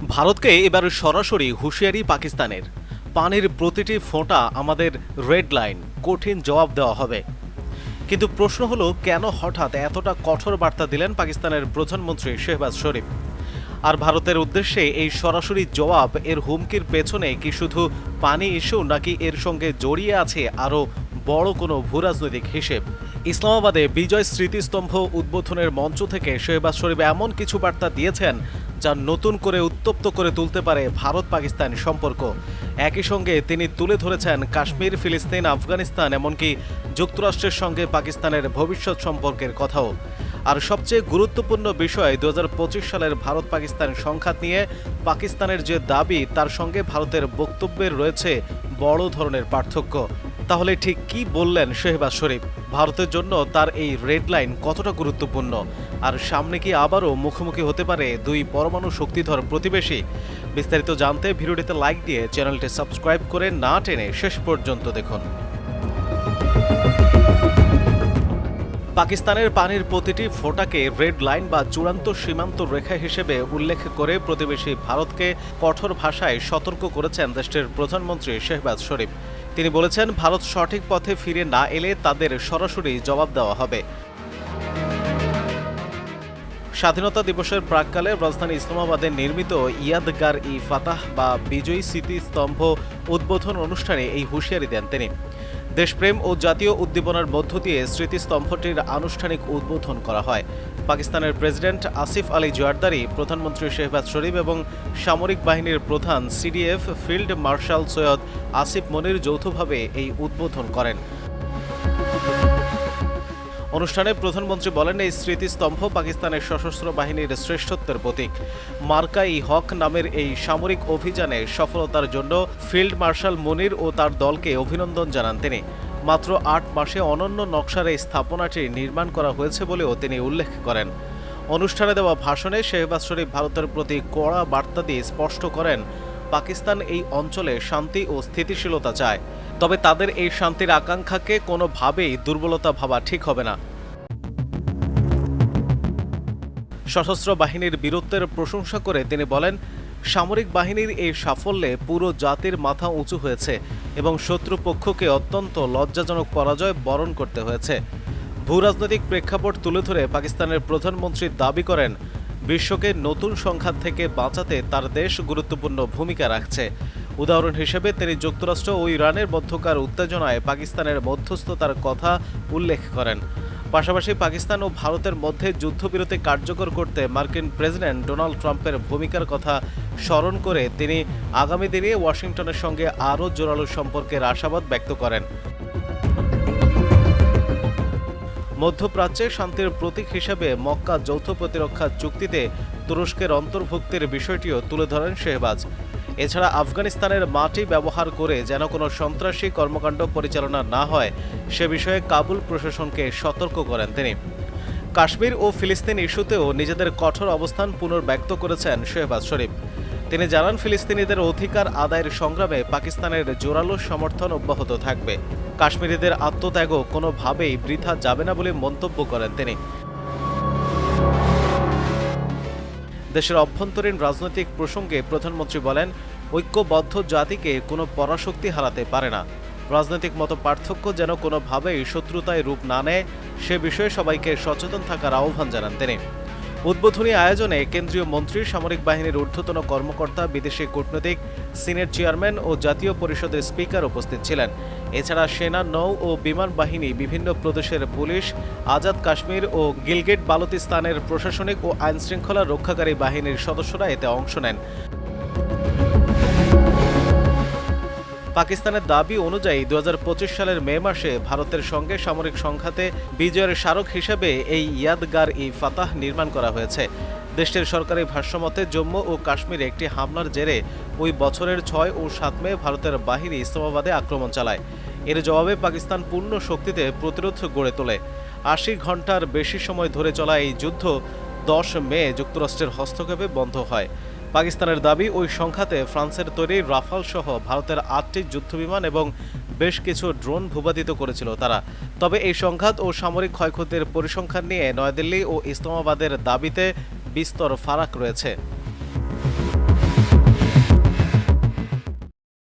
ভারতকে এবার সরাসরি হুঁশিয়ারি পাকিস্তানের। পানির প্রতিটি ফোঁটা আমাদের রেড লাইন, কঠিন জবাব দেওয়া হবে। কিন্তু প্রশ্ন হলো, কেন হঠাৎ এতটা কঠোর বার্তা দিলেন পাকিস্তানের প্রধানমন্ত্রী শেহবাজ শরীফ? আর ভারতের উদ্দেশ্যে এই সরাসরি জবাব, এর হুমকির পেছনে কি শুধু পানি ইস্যু, নাকি এর সঙ্গে জড়িয়ে আছে আরও বড় কোনো ভূরাজনৈতিক হিসেব? ইসলামাবাদে বিজয় স্মৃতিস্তম্ভ উদ্বোধনের মঞ্চ থেকে শেহবাজ শরীফ এমন কিছু বার্তা দিয়েছেন যা নতুন করে উত্তপ্ত করে তুলতে পারে ভারত পাকিস্তান সম্পর্ক। একই সঙ্গে তিনি তুলে ধরেছেন কাশ্মীর, ফিলিস্তিন, আফগানিস্তান, এমনকি যুক্তরাষ্ট্রের সঙ্গে পাকিস্তানের ভবিষ্যৎ সম্পর্কের কথাও। আর সবচেয়ে গুরুত্বপূর্ণ বিষয়, 2025 সালের ভারত পাকিস্তান সংঘাত নিয়ে পাকিস্তানের যে দাবি, তার সঙ্গে ভারতের বক্তব্যের রয়েছে বড় ধরনের পার্থক্য। তাহলে ঠিক কি বললেন শেহবাজ শরীফ? ভারতের জন্য তার এই রেড লাইন কতটা গুরুত্বপূর্ণ? আর সামনে কি আবারও মুখোমুখি হতে পারে দুই পরমাণু শক্তিধর প্রতিবেশী? বিস্তারিত জানতে ভিডিওটিতে লাইক দিয়ে চ্যানেলটি সাবস্ক্রাইব করে না টেনে শেষ পর্যন্ত দেখুন। পাকিস্তানের পানির প্রতিটি ফোঁটাকে রেড লাইন বা চূড়ান্ত সীমান্ত রেখা হিসেবে উল্লেখ করে প্রতিবেশী ভারতকে কঠোর ভাষায় সতর্ক করেছেন দেশটির প্রধানমন্ত্রী শেহবাজ শরীফ। তিনি বলেছেন, ভারত সঠিক পথে ফিরে না এলে তাদের সরাসরি জবাব দেওয়া হবে। স্বাধীনতা দিবসের প্রাক্কালে রাজধানী ইসলামাবাদে নির্মিত ইয়াদগার-ই-ফাতাহ বা বিজয়ী স্মৃতিস্তম্ভ উদ্বোধন অনুষ্ঠানে এই হুঁশিয়ারি দেন তিনি। দেশপ্রেম ও জাতীয় উদ্দীপনার মধ্য দিয়ে স্মৃতিস্তম্ভটির আনুষ্ঠানিক উদ্বোধন করা হয়। পাকিস্তানের প্রেসিডেন্ট আসিফ আলী জারদারি, প্রধানমন্ত্রী শেহবাজ শরীফ এবং সামরিক বাহিনীর প্রধান CDF field marshal Syed Asif Munir যৌথভাবে এই উদ্বোধন করেন। অনুষ্ঠানে প্রধানমন্ত্রী বলেন, এই স্মৃতিস্তম্ভ পাকিস্তানের সশস্ত্র বাহিনীর শ্রেষ্ঠত্বের প্রতীক। মার্কা-ই-হক নামের এই সামরিক অভিযানে সফলতার জন্য ফিল্ড মার্শাল মনির ও তার দলকে অভিনন্দন জানান তিনি। মাত্র ৮ মাসে অনন্য নকশার এই স্থাপনাটি নির্মাণ করা হয়েছে বলেও তিনি উল্লেখ করেন। অনুষ্ঠানে দেওয়া ভাষণে শেহবাজ শরীফ ভারতের প্রতি কড়া বার্তা দিয়ে স্পষ্ট করেন, পাকিস্তান এই অঞ্চলে শান্তি ও স্থিতিশীলতা চায়, তবে তাদের এই শান্তির আকাঙ্ক্ষাকে কোনোভাবেই দুর্বলতা ভাবা ঠিক হবে না। সশস্ত্র বাহিনীর বীরত্বের প্রশংসা করে তিনি বলেন, সামরিক বাহিনীর এই সাফল্যে পুরো জাতির মাথা উঁচু হয়েছে এবং শত্রুপক্ষকে অত্যন্ত লজ্জাজনক পরাজয় বরণ করতে হয়েছে। ভূরাজনৈতিক প্রেক্ষাপট তুলে ধরে পাকিস্তানের প্রধানমন্ত্রী দাবি করেন, বিশ্বকে নতুন সংঘাত থেকে বাঁচাতে তার দেশ গুরুত্বপূর্ণ ভূমিকা রাখছে। উদাহরণ হিসেবে তিনি যুক্তরাষ্ট্র ও ইরানের মধ্যকার উত্তেজনায় পাকিস্তানের মধ্যস্থতার কথা উল্লেখ করেন। পাশাপাশি পাকিস্তান ও ভারতের মধ্যে যুদ্ধবিরতি কার্যকর করতে মার্কিন প্রেসিডেন্ট ডোনাল্ড ট্রাম্পের ভূমিকার কথা স্মরণ করে তিনি আগামী দিনে ওয়াশিংটনের সঙ্গে আরও জোরালো সম্পর্কের আশাবাদ ব্যক্ত করেন। মধ্যপ্রাচ্যে শান্তির প্রতীক হিসেবে মক্কা যৌথ প্রতিরক্ষা চুক্তিতে তুরস্কের অন্তর্ভুক্তির বিষয়টিও তুলে ধরেন শেহবাজ। এছাড়া আফগানিস্তানের মাটি ব্যবহার করে যেন কোনো সন্ত্রাসী কর্মকাণ্ড পরিচালনা না হয় সে বিষয়ে কাবুল প্রশাসনকে সতর্ক করেন তিনি। কাশ্মীর ও ফিলিস্তিন ইস্যুতেও নিজেদের কঠোর অবস্থান পুনর্ব্যক্ত করেছেন শেহবাজ শরীফ। তিনি জানান, ফিলিস্তিনিদের অধিকার আদায়ের সংগ্রামে পাকিস্তানের জোরালো সমর্থন অব্যাহত থাকবে। কাশ্মীরিদের আত্মত্যাগও কোনোভাবেই বৃথা যাবে না বলে মন্তব্য করেন তিনি। দেশের অভ্যন্তরীণ রাজনৈতিক প্রসঙ্গে প্রধানমন্ত্রী বলেন, ঐক্যবদ্ধ জাতিকে কোনো পরাশক্তি হারাতে পারে না। রাজনৈতিক মত পার্থক্য যেন কোনোভাবেই শত্রুতায় রূপ না নেয় সে বিষয়ে সবাইকে সচেতন থাকার আহ্বান জানান তিনি। উদ্বোধনী আয়োজনে কেন্দ্রীয় মন্ত্রী, সামরিক বাহিনীর ঊর্ধ্বতন কর্মকর্তা, বিদেশি কূটনীতিক, সিনেট চেয়ারম্যান ও জাতীয় পরিষদের স্পিকার উপস্থিত ছিলেন। এছাড়া সেনা, নৌ ও বিমান বাহিনী, বিভিন্ন প্রদেশের পুলিশ, আজাদ কাশ্মীর ও গিলগিট বালতিস্তানের প্রশাসনিক ও আইনশৃঙ্খলা রক্ষাকারী বাহিনীর সদস্যরা এতে অংশ নেন। পাকিস্তানের দাবি অনুযায়ী 2025 সালের মে মাসে ভারতের সঙ্গে সামরিক সংঘাতে বিজয়ের স্মারক হিসেবে এই ইয়াদগার-ই-ফাতাহ নির্মাণ করা হয়েছে। দেশটির সরকারি ভাষ্যমতে জম্মু ও কাশ্মীরে একটি হামলার জেরে ওই বছরের 6 ও 7 মে ভারতের বাহিনী ইসলামাবাদে আক্রমণ চালায়। এর জবাবে পাকিস্তান পূর্ণ শক্তিতে প্রতিরোধ গড়ে তোলে। 80 ঘণ্টার বেশি সময় ধরে চলা এই যুদ্ধ 10 মে যুক্তরাষ্ট্রের হস্তক্ষেপে বন্ধ হয়। পাকিস্তানের দাবি, ওই সংঘাতে ফ্রান্সের তৈরি রাফাল সহ ভারতের 8টি যুদ্ধবিমান এবং বেশ কিছু ড্রোন ভূপাতিত করেছিল তারা। তবে এই সংঘাত ও সামরিক ক্ষয়ক্ষতির পরিসংখ্যান নিয়ে নয়াদিল্লি ও ইসলামাবাদের দাবিতে বিস্তর ফারাক রয়েছে।